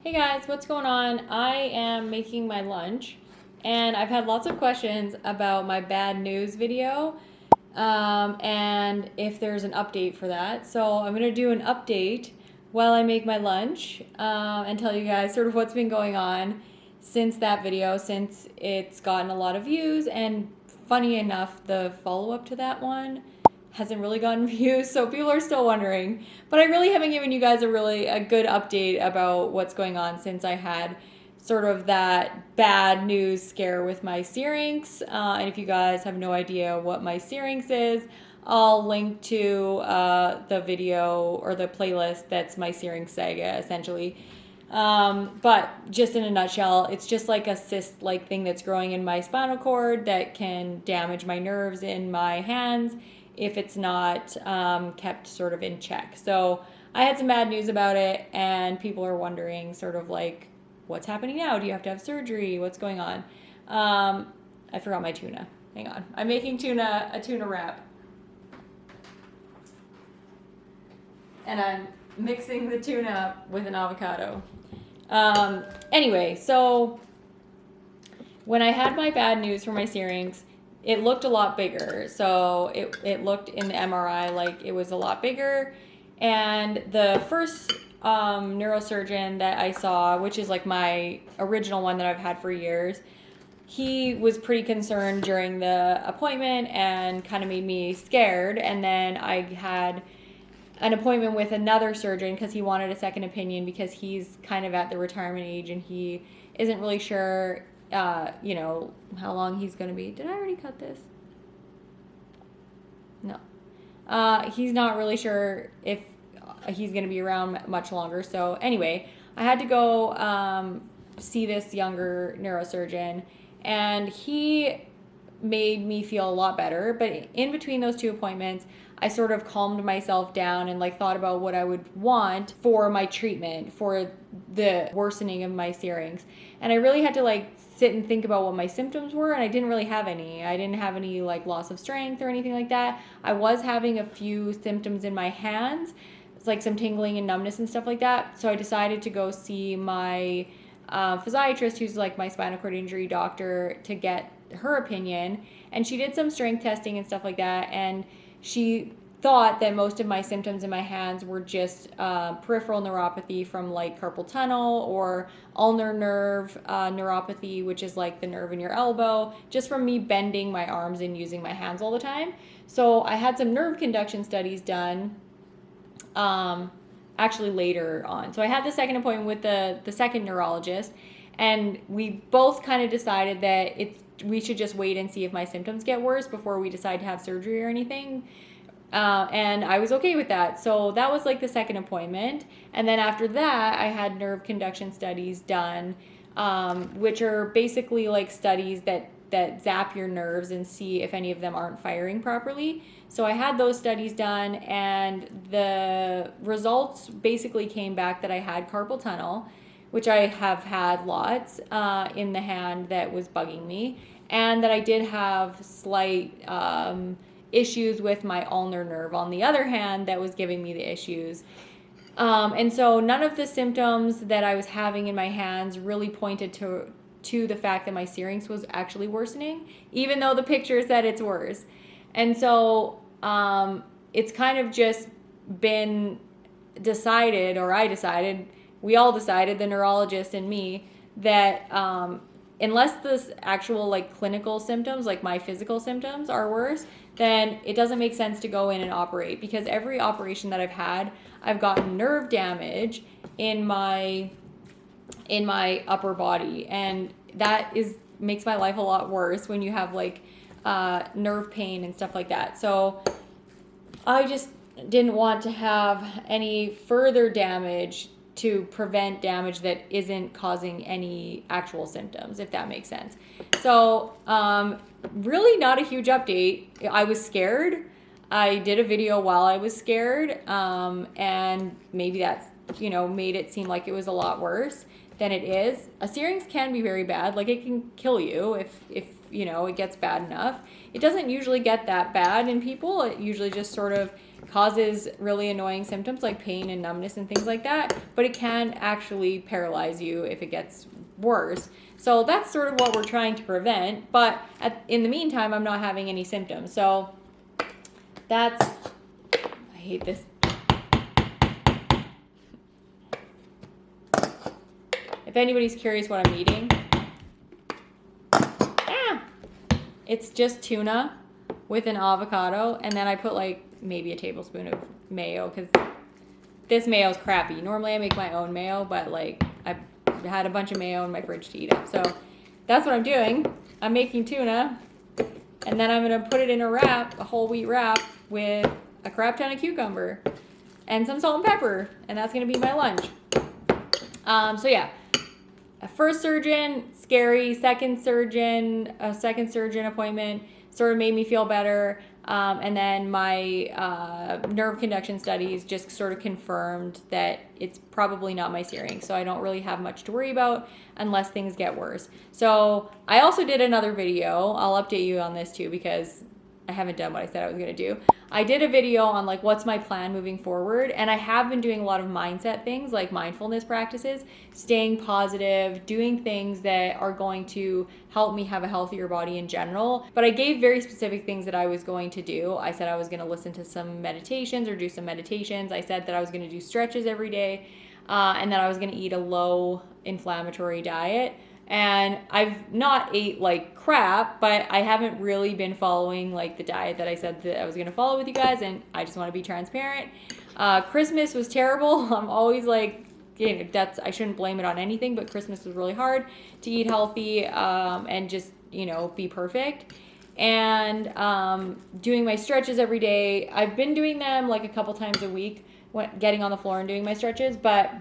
Hey guys, what's going on? I am making my lunch and I've had lots of questions about my bad news video and if there's an update for that. So I'm going to do an update while I make my lunch and tell you guys sort of what's been going on since that video, since it's gotten a lot of views, and funny enough, the follow-up to that one hasn't really gotten views, so people are still wondering. But I really haven't given you guys a good update about what's going on since I had sort of that bad news scare with my syrinx. And if you guys have no idea what my syrinx is, I'll link to the video or the playlist that's my syrinx saga, essentially. But just in a nutshell, it's just like a cyst-like thing that's growing in my spinal cord that can damage my nerves in my hands if it's not kept sort of in check. So I had some bad news about it, and people are wondering sort of like, what's happening now? Do you have to have surgery? What's going on? I forgot my tuna. Hang on. I'm making a tuna wrap. And I'm mixing the tuna with an avocado. Anyway, so when I had my bad news for my syrinx, it looked a lot bigger. So it looked in the MRI like it was a lot bigger. And the first neurosurgeon that I saw, which is like my original one that I've had for years, he was pretty concerned during the appointment and kind of made me scared. And then I had an appointment with another surgeon because he wanted a second opinion, because he's kind of at the retirement age and he isn't really sure how long he's going to be. Did I already cut this? No. He's not really sure if he's going to be around much longer. So anyway, I had to go see this younger neurosurgeon, and he made me feel a lot better. But in between those two appointments, I sort of calmed myself down and like thought about what I would want for my treatment for the worsening of my syrinx. And I really had to like sit and think about what my symptoms were, and I didn't really have any. I didn't have any like loss of strength or anything like that. I was having a few symptoms in my hands. It's like some tingling and numbness and stuff like that. So I decided to go see my physiatrist, who's like my spinal cord injury doctor, to get her opinion. And she did some strength testing and stuff like that, and she thought that most of my symptoms in my hands were just peripheral neuropathy from like carpal tunnel or ulnar nerve neuropathy, which is like the nerve in your elbow, just from me bending my arms and using my hands all the time. So I had some nerve conduction studies done actually later on. So I had the second appointment with the second neurologist, and we both kind of decided that we should just wait and see if my symptoms get worse before we decide to have surgery or anything. And I was okay with that. So that was like the second appointment. And then after that, I had nerve conduction studies done, which are basically like studies that zap your nerves and see if any of them aren't firing properly. So I had those studies done, and the results basically came back that I had carpal tunnel, which I have had lots in the hand that was bugging me, and that I did have slight issues with my ulnar nerve on the other hand that was giving me the issues. And so none of the symptoms that I was having in my hands really pointed to the fact that my syrinx was actually worsening, even though the picture said it's worse. And so it's kind of just been decided, or I decided, we all decided, the neurologist and me, that unless the actual like clinical symptoms, like my physical symptoms, are worse, then it doesn't make sense to go in and operate, because every operation that I've had, I've gotten nerve damage in my upper body, and that makes my life a lot worse when you have like nerve pain and stuff like that. So I just didn't want to have any further damage to prevent damage that isn't causing any actual symptoms, if that makes sense. So really not a huge update. I was scared. I did a video while I was scared, and maybe that's made it seem like it was a lot worse than it is. A syrinx can be very bad. Like, it can kill you if it gets bad enough. It doesn't usually get that bad in people. It usually just sort of causes really annoying symptoms like pain and numbness and things like that, but it can actually paralyze you if it gets worse. So that's sort of what we're trying to prevent, but in the meantime, I'm not having any symptoms. So that's, I hate this. If anybody's curious what I'm eating, it's just tuna with an avocado, and then I put like maybe a tablespoon of mayo, because this mayo is crappy. Normally I make my own mayo, but like I had a bunch of mayo in my fridge to eat up. So that's what I'm doing. I'm making tuna, and then I'm gonna put it in a wrap, a whole wheat wrap, with a crap ton of cucumber and some salt and pepper, and that's gonna be my lunch. So yeah. A first surgeon, scary. Second surgeon, a second surgeon appointment sort of made me feel better. And then my nerve conduction studies just sort of confirmed that it's probably not my syrinx. So I don't really have much to worry about unless things get worse. So I also did another video. I'll update you on this too, because I haven't done what I said I was going to do. I did a video on like what's my plan moving forward, and I have been doing a lot of mindset things like mindfulness practices, staying positive, doing things that are going to help me have a healthier body in general. But I gave very specific things that I was going to do. I said I was going to listen to some meditations or do some meditations. I said that I was going to do stretches every day, and that I was going to eat a low inflammatory diet. And I've not ate like crap, but I haven't really been following like the diet that I said that I was going to follow with you guys. And I just want to be transparent. Christmas was terrible. I'm always like, you know, I shouldn't blame it on anything, but Christmas was really hard to eat healthy, and just, you know, be perfect. And doing my stretches every day. I've been doing them like a couple times a week, getting on the floor and doing my stretches, but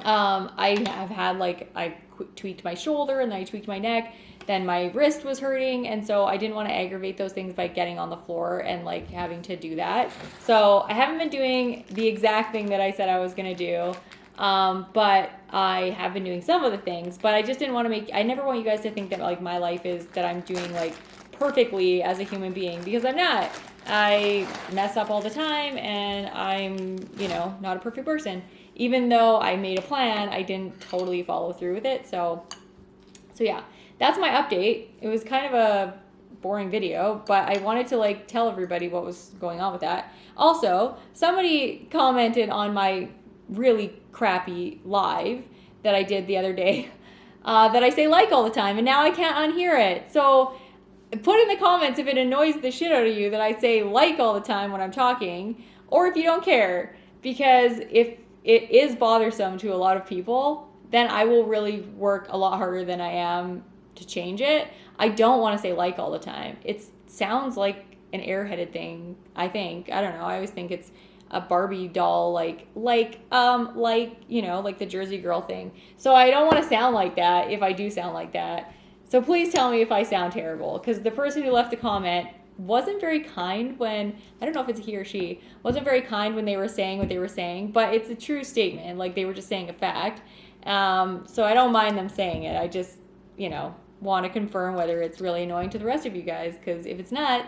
I have had like, I tweaked my shoulder and then I tweaked my neck, then my wrist was hurting, and so I didn't want to aggravate those things by getting on the floor and like having to do that. So I haven't been doing the exact thing that I said I was going to do, but I have been doing some of the things. But I just didn't want to I never want you guys to think that like my life is that I'm doing like perfectly as a human being, because I'm not. I mess up all the time, and I'm, you know, not a perfect person. Even though I made a plan, I didn't totally follow through with it. So yeah, that's my update. It was kind of a boring video, but I wanted to like tell everybody what was going on with that. Also, somebody commented on my really crappy live that I did the other day, that I say like all the time, and now I can't unhear it. So put in the comments if it annoys the shit out of you that I say like all the time when I'm talking, or if you don't care, because if it is bothersome to a lot of people, then I will really work a lot harder than I am to change it. I don't want to say like all the time. It sounds like an airheaded thing, I think. I don't know. I always think it's a Barbie doll, like, you know, like the Jersey Girl thing. So I don't want to sound like that if I do sound like that. So please tell me if I sound terrible, because the person who left the comment wasn't very kind when, I don't know if it's he or she, wasn't very kind when they were saying what they were saying, but it's a true statement. Like, they were just saying a fact. So I don't mind them saying it. I just, you know, want to confirm whether it's really annoying to the rest of you guys, because if it's not,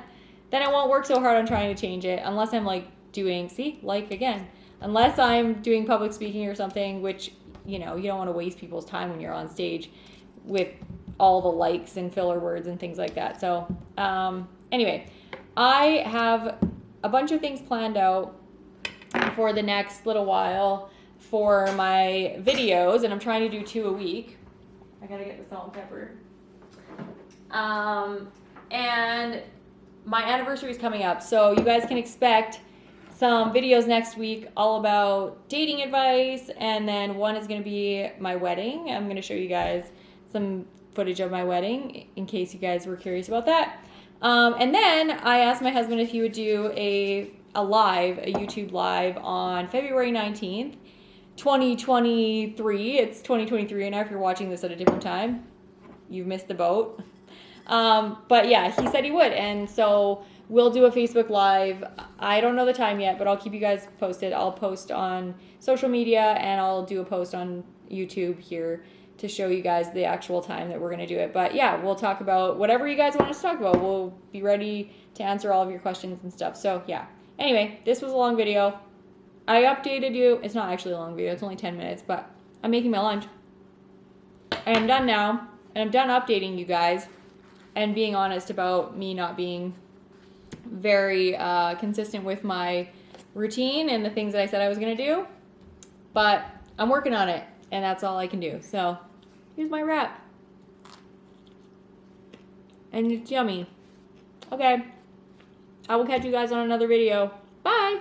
then I won't work so hard on trying to change it, unless I'm like doing, unless I'm doing public speaking or something, which, you know, you don't want to waste people's time when you're on stage with all the likes and filler words and things like that. So, anyway, I have a bunch of things planned out for the next little while for my videos, and I'm trying to do 2 a week. I gotta get the salt and pepper. And my anniversary is coming up, so you guys can expect some videos next week all about dating advice, and then one is gonna be my wedding. I'm gonna show you guys some footage of my wedding in case you guys were curious about that. And then I asked my husband if he would do a YouTube live on February 19th, 2023. It's 2023 now if you're watching this at a different time. You've missed the boat. But yeah, he said he would. And so we'll do a Facebook Live. I don't know the time yet, but I'll keep you guys posted. I'll post on social media, and I'll do a post on YouTube here to show you guys the actual time that we're going to do it. But yeah, we'll talk about whatever you guys want us to talk about. We'll be ready to answer all of your questions and stuff. So yeah, Anyway, this was a long video. I updated you. It's not actually a long video. It's only 10 minutes, but I'm making my lunch. And I'm done now. And I'm done updating you guys and being honest about me not being very consistent with my routine and the things that I said I was going to do. But I'm working on it, and that's all I can do. So here's my wrap. And it's yummy. Okay. I will catch you guys on another video. Bye!